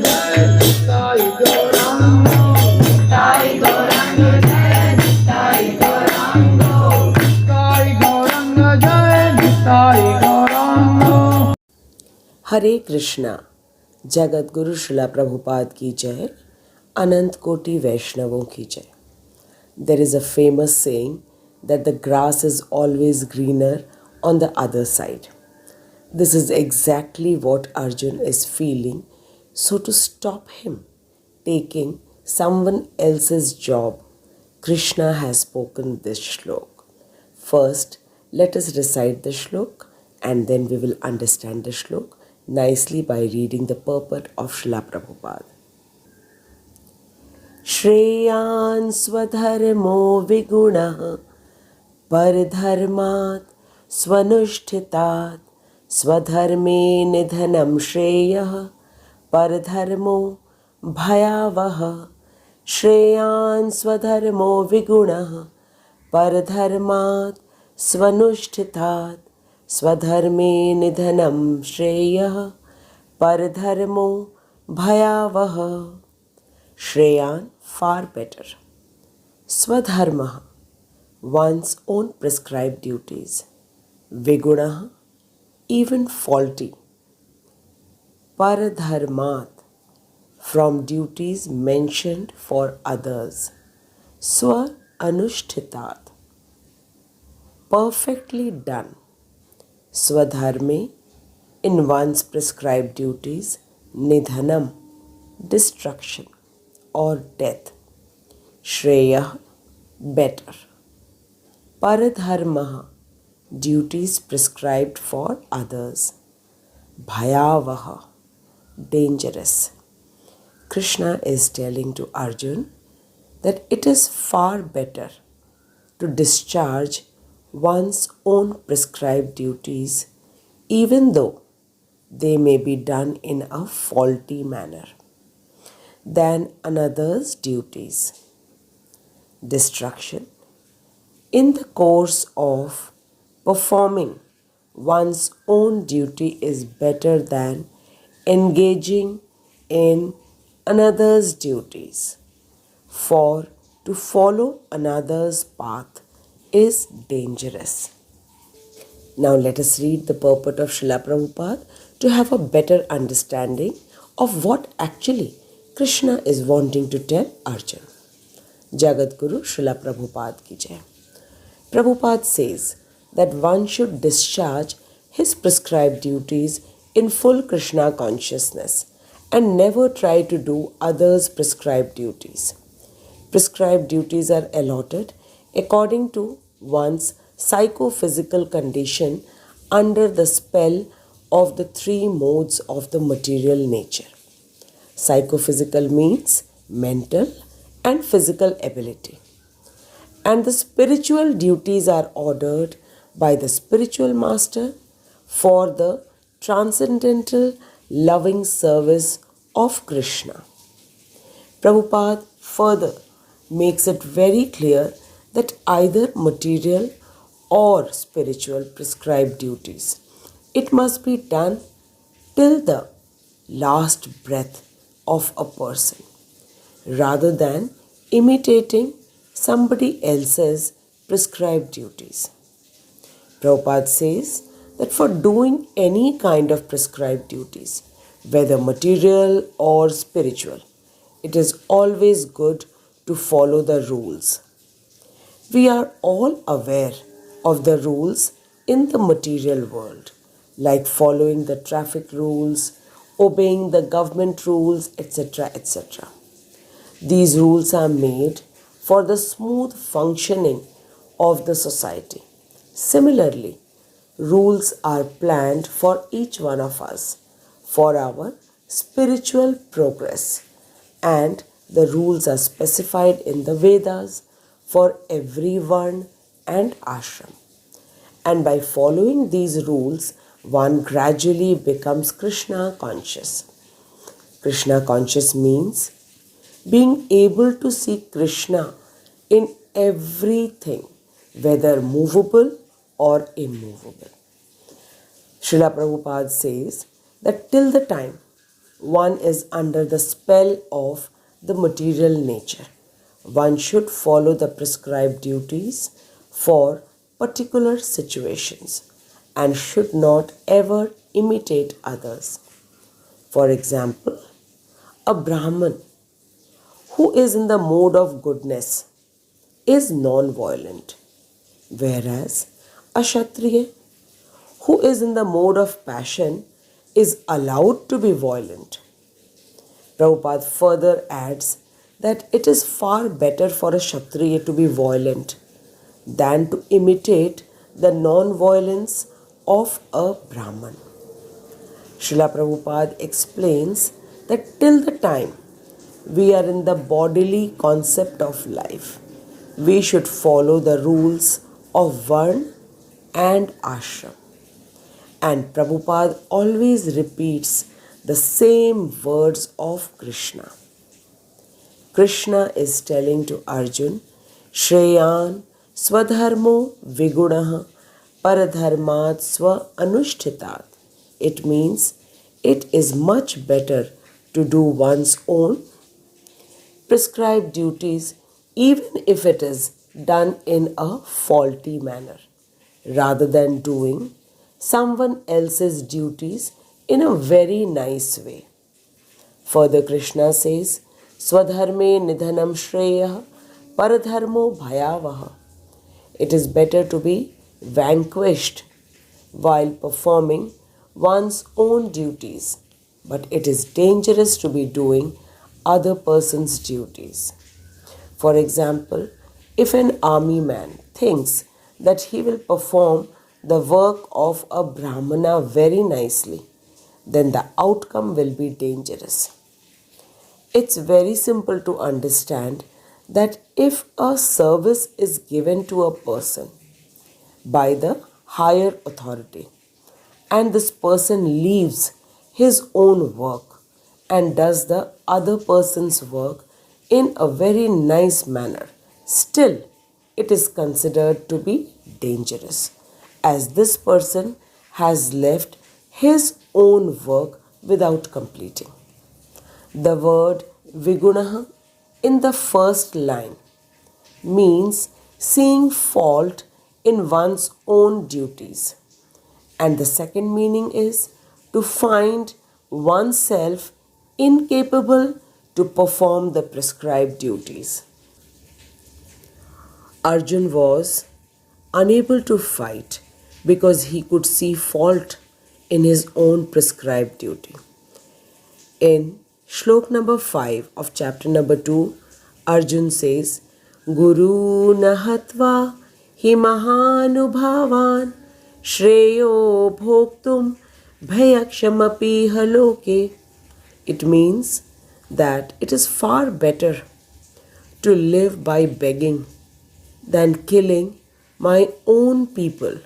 Jai Sai Gauranga. Sai Gauranga Jai Sai Gauranga. Sai Gauranga Jai Sai Gauranga. हरे कृष्णा। जगत गुरु श्रीला प्रभुपाद की जय। अनंत कोटि वैष्णवों की जय। There is a famous saying that the grass is always greener on the other side. This is exactly what Arjun is feeling. So to stop him taking someone else's job, Krishna has spoken this shlok. First, let us recite the shlok and then we will understand the shlok nicely by reading the purport of Srila Prabhupada. श्रेयान् स्वधर्मो विगुणः परधर्मात् स्वनुष्ठितात् स्वधर्मे निधनं श्रेयः परधर्मो भयावहः श्रेयान् स्वधर्मो विगुणः परधर्मात् स्वनुष्ठितात् स्वधर्मे निधनं श्रेयः परधर्मो भयावहः Shreyan, far better. Swadharma, one's own prescribed duties. Viguna, even faulty. Paradharmat, from duties mentioned for others. Swa anushtitat, perfectly done. Swadharme, in one's prescribed duties. Nidhanam, destruction or death. Shreya, better. Paradharma, duties prescribed for others. Bhayavaha, dangerous. Krishna is telling to Arjun that it is far better to discharge one's own prescribed duties even though they may be done in a faulty manner than another's duties. Destruction. In the course of performing one's own duty is better than engaging in another's duties. For to follow another's path is dangerous. Now let us read the purport of Srila Prabhupada to have a better understanding of what actually Krishna is wanting to tell Arjun. Jagat Guru Srila Prabhupada ki jai. Prabhupada says that one should discharge his prescribed duties in full Krishna consciousness and never try to do others' prescribed duties. Prescribed duties are allotted according to one's psychophysical condition under the spell of the three modes of the material nature. Psychophysical means mental and physical ability. And the spiritual duties are ordered by the spiritual master for the transcendental loving service of Krishna. Prabhupada further makes it very clear that either material or spiritual prescribed duties, it must be done till the last breath of a person rather than imitating somebody else's prescribed duties. Prabhupada says that for doing any kind of prescribed duties, whether material or spiritual, it is always good to follow the rules. We are all aware of the rules in the material world, like following the traffic rules, obeying the government rules, etc., etc. These rules are made for the smooth functioning of the society. Similarly, rules are planned for each one of us for our spiritual progress, and the rules are specified in the Vedas for every varna and ashram. And by following these rules, one gradually becomes Krishna conscious. Krishna conscious means being able to see Krishna in everything, whether movable or immovable. Srila Prabhupada says that till the time one is under the spell of the material nature. One should follow the prescribed duties for particular situations and should not ever imitate others. For example, a Brahman who is in the mode of goodness is non-violent, whereas a Kshatriya who is in the mode of passion is allowed to be violent. Prabhupada further adds that it is far better for a Kshatriya to be violent than to imitate the non-violence of a Brahman. Srila Prabhupada explains that till the time we are in the bodily concept of life, we should follow the rules of Varna and Ashram. And Prabhupada always repeats the same words of Krishna. Krishna is telling to Arjun, Shreyan swadharmo vigunaha paradharmat swa anushtitat. It means it is much better to do one's own prescribed duties even if it is done in a faulty manner, rather than doing someone else's duties in a very nice way. Further, Krishna says, Swadharme nidhanam shreya paradharmo bhayavaha. It is better to be vanquished while performing one's own duties, but it is dangerous to be doing other person's duties. For example, if an army man thinks that he will perform the work of a Brahmana very nicely, then the outcome will be dangerous. It's very simple to understand that if a service is given to a person by the higher authority and this person leaves his own work and does the other person's work in a very nice manner, still it is considered to be dangerous, as this person has left his own work without completing. The word vigunaha in the first line means seeing fault in one's own duties, and the second meaning is to find oneself incapable to perform the prescribed duties. Arjun was unable to fight because he could see fault in his own prescribed duty. In Shlok number 5 of chapter number 2, Arjun says, Guru nahatva hi mahanubhavan shreyo bhoktum bhayakshamapi haloke. It means that it is far better to live by begging than killing my own people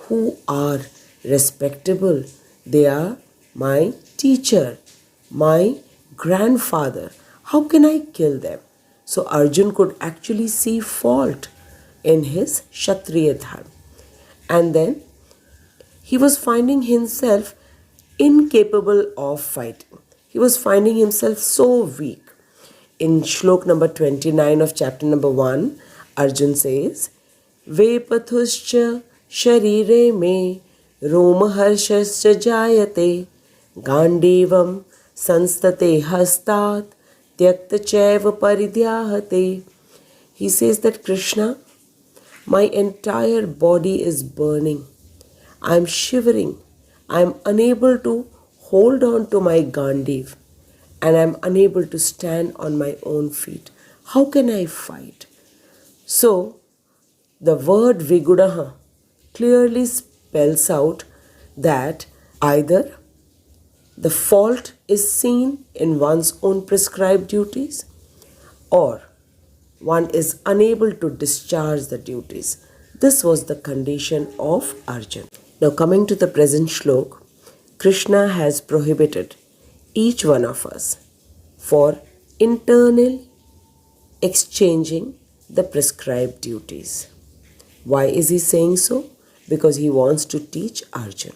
who are respectable. They are my teacher, my grandfather. How can I kill them? So Arjun could actually see fault in his Kshatriya dharma. And then he was finding himself incapable of fighting. He was finding himself so weak. In Shlok number 29 of chapter number 1, Arjun says, Vepathuscha sharire me romaharshascha jayate gandivam sanstate hastat tyakta chaiva paridhyahate. He says that Krishna, my entire body is burning. I am shivering. I am unable to hold on to my gandiv and I am unable to stand on my own feet. How can I fight? So, the word Vigudaha clearly spells out that either the fault is seen in one's own prescribed duties or one is unable to discharge the duties. This was the condition of Arjun. Now coming to the present shlok, Krishna has prohibited each one of us for internal exchanging the prescribed duties. Why is he saying so? Because he wants to teach Arjun.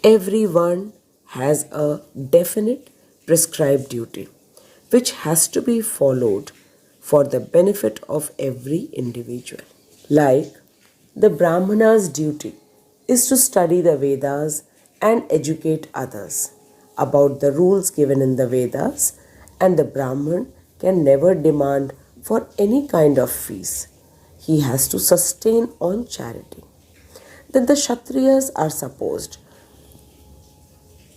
Everyone has a definite prescribed duty which has to be followed for the benefit of every individual. Like the Brahmana's duty is to study the Vedas and educate others about the rules given in the Vedas, and the Brahman can never demand for any kind of fees. He has to sustain on charity. Then the Kshatriyas are supposed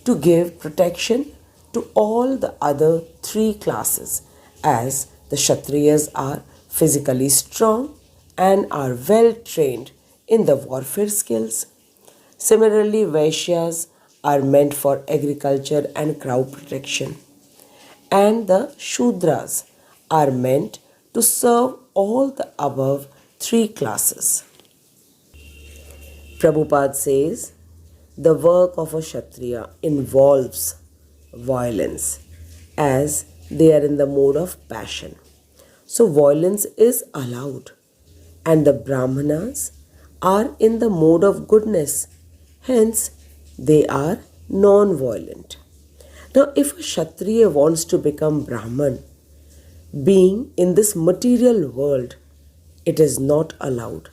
to give protection to all the other three classes, as the Kshatriyas are physically strong and are well trained in the warfare skills. Similarly, Vaishyas are meant for agriculture and crop protection, and the Shudras are meant to serve all the above three classes. Prabhupada says the work of a Kshatriya involves violence as they are in the mode of passion. So, violence is allowed, and the Brahmanas are in the mode of goodness, hence, they are non violent. Now, if a Kshatriya wants to become Brahman, being in this material world, it is not allowed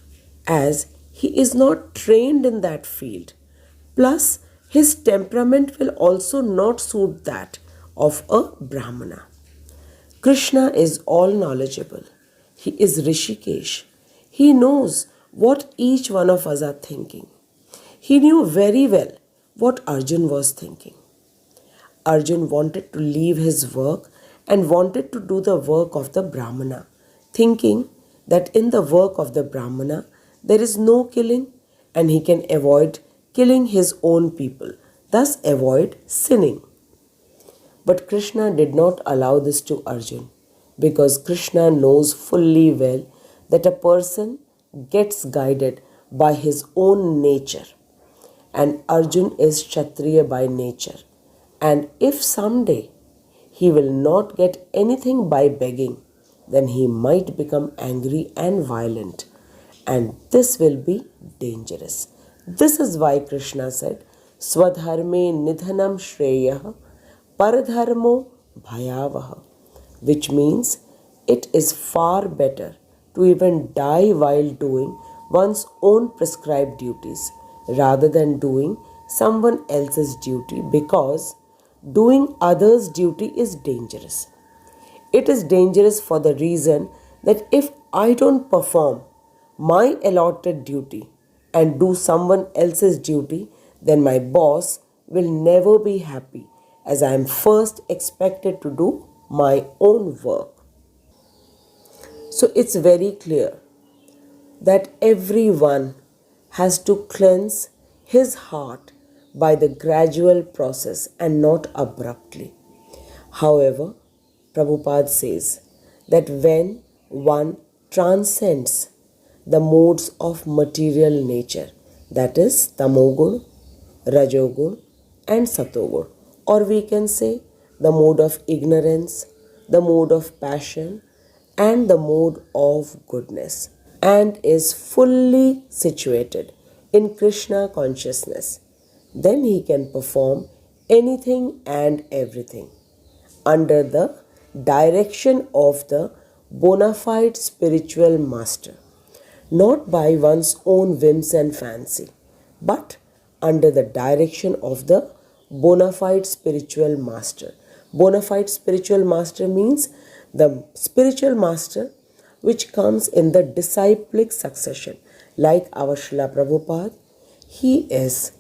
as he is not trained in that field. Plus, his temperament will also not suit that of a Brahmana. Krishna is all knowledgeable. He is Rishikesh. He knows what each one of us are thinking. He knew very well what Arjun was thinking. Arjun wanted to leave his work and wanted to do the work of the Brahmana, thinking that in the work of the Brahmana there is no killing and he can avoid killing his own people, thus avoid sinning. But Krishna did not allow this to Arjun because Krishna knows fully well that a person gets guided by his own nature, and Arjun is Kshatriya by nature. And if someday he will not get anything by begging, then he might become angry and violent, and this will be dangerous. This is why Krishna said, Swadharme nidhanam shreyah paradharmo bhayavaha, which means it is far better to even die while doing one's own prescribed duties rather than doing someone else's duty, because doing others' duty is dangerous. It is dangerous for the reason that if I don't perform my allotted duty and do someone else's duty, then my boss will never be happy, as I am first expected to do my own work. So it's very clear that everyone has to cleanse his heart by the gradual process and not abruptly. However, Prabhupada says that when one transcends the modes of material nature, that is tamogun, rajogun and satogun, or we can say the mode of ignorance, the mode of passion and the mode of goodness, and is fully situated in Krishna consciousness, then he can perform anything and everything under the direction of the bona fide spiritual master, not by one's own whims and fancy, but under the direction of the bona fide spiritual master. Bona fide spiritual master means the spiritual master which comes in the disciplic succession, like our Srila Prabhupada. He is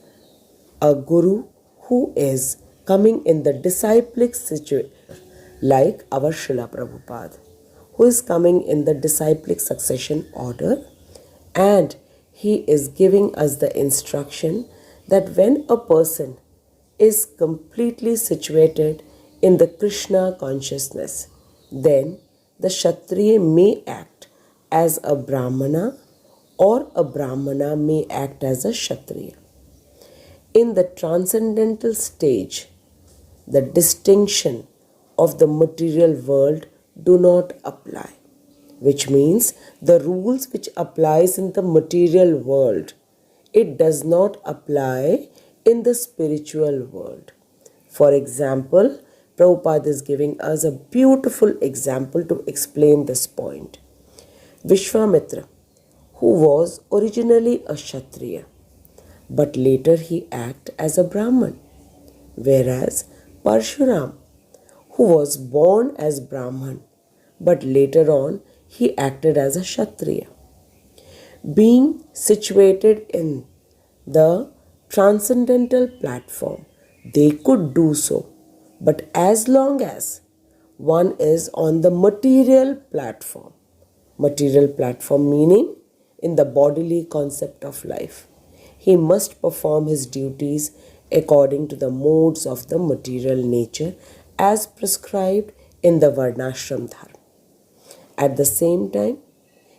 a guru who is coming in the disciplic situation, like our Srila Prabhupada, who is coming in the disciplic succession order, and he is giving us the instruction that when a person is completely situated in the Krishna consciousness, then the Kshatriya may act as a Brahmana or a Brahmana may act as a Kshatriya. In the transcendental stage, the distinction of the material world do not apply, which means the rules which applies in the material world, it does not apply in the spiritual world. For example, Prabhupada is giving us a beautiful example to explain this point. Vishwamitra, who was originally a Kshatriya, but later he acted as a Brahman, whereas Parshuram, who was born as Brahman, but later on he acted as a Kshatriya. Being situated in the transcendental platform, they could do so, but as long as one is on the material platform meaning in the bodily concept of life, he must perform his duties according to the modes of the material nature as prescribed in the Varnashram Dharma. At the same time,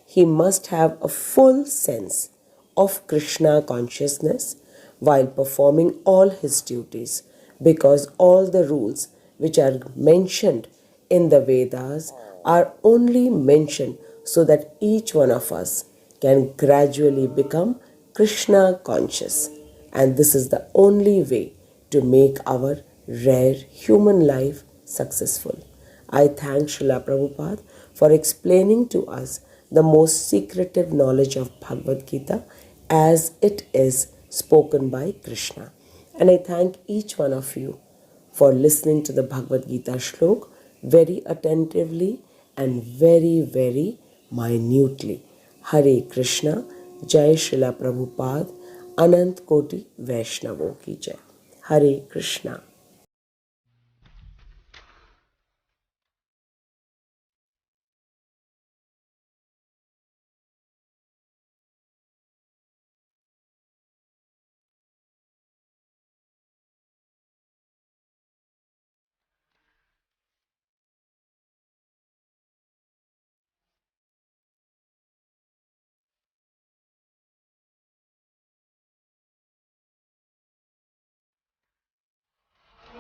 he must have a full sense of Krishna consciousness while performing all his duties, because all the rules which are mentioned in the Vedas are only mentioned so that each one of us can gradually become Krishna conscious. And this is the only way to make our rare human life successful. I thank Srila Prabhupada for explaining to us the most secretive knowledge of Bhagavad Gita as it is spoken by Krishna. And I thank each one of you for listening to the Bhagavad Gita shlok very attentively and very, very minutely. Hare Krishna, Jai Srila Prabhupada, Anant Koti Vaishnavo ki Jai. Hare Krishna.